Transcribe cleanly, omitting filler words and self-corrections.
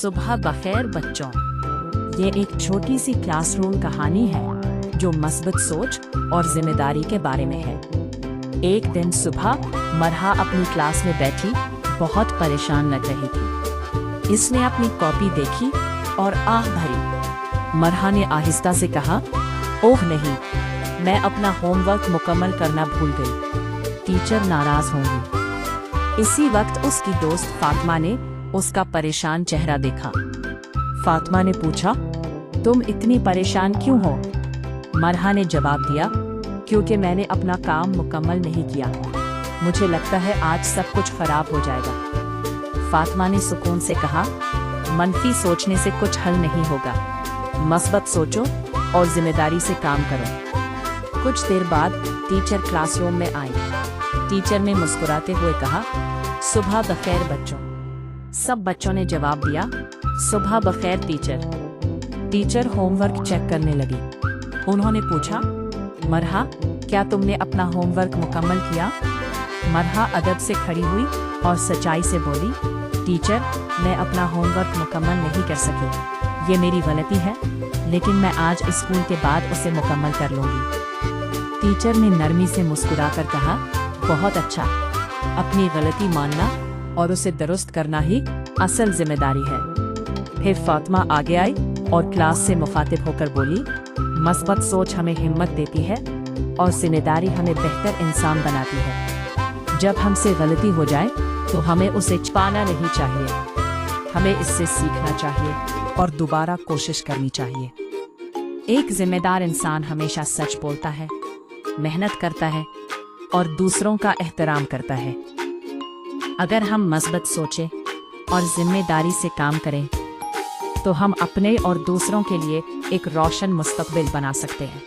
सुबह बखैर बच्चों। ये एक छोटी सी क्लासरूम कहानी है जो मस्बत सोच और जिम्मेदारी के बारे में है। एक दिन सुबह मरहा अपनी क्लास में बैठी बहुत परेशान लग रही थी। इसने अपनी कॉपी देखी और आह भरी। मरहा ने आहिस्ता से कहा, ओह नहीं, मैं अपना होमवर्क मुकम्मल करना भूल गई। टीचर नाराज होंगी। इसी वक्त उसकी दोस्त फातिमा ने उसका परेशान चेहरा देखा। फातिमा ने पूछा, तुम इतनी परेशान क्यों हो? मरहा ने जवाब दिया, क्योंकि मैंने अपना काम मुकम्मल नहीं किया। मुझे लगता है आज सब कुछ खराब हो जाएगा। फातिमा ने सुकून से कहा, मनफी सोचने से कुछ हल नहीं होगा। मस्बत सोचो और जिम्मेदारी से काम करो। कुछ देर बाद टीचर क्लासरूम में आई। टीचर ने मुस्कुराते हुए कहा, सुबह बखैर बच्चों। सब बच्चों ने जवाब दिया, सुबह बखैर टीचर। टीचर होमवर्क चेक करने लगी। उन्होंने पूछा, मरहा, क्या तुमने अपना होमवर्क मुकम्मल किया? मरहा अदब से खड़ी हुई और सच्चाई से बोली, टीचर, मैं अपना होमवर्क मुकम्मल नहीं कर सकी। ये मेरी गलती है, लेकिन मैं आज स्कूल के बाद उसे मुकम्मल कर लूँगी। टीचर ने नरमी से मुस्कुराकर कहा, बहुत अच्छा। अपनी गलती मानना और उसे दुरुस्त करना ही असल जिम्मेदारी है। फिर फातिमा आगे आई और क्लास से मुखातिब होकर बोली, मस्बत सोच हमें हिम्मत देती है और जिम्मेदारी हमें बेहतर इंसान बनाती है। जब हमसे गलती हो जाए तो हमें उसे छुपाना नहीं चाहिए। हमें इससे सीखना चाहिए और दोबारा कोशिश करनी चाहिए। एक जिम्मेदार इंसान हमेशा सच बोलता है, मेहनत करता है और दूसरों का एहतराम करता है। अगर हम मस्बत सोचें और जिम्मेदारी से काम करें तो हम अपने और दूसरों के लिए एक रोशन मुस्तकबिल बना सकते हैं।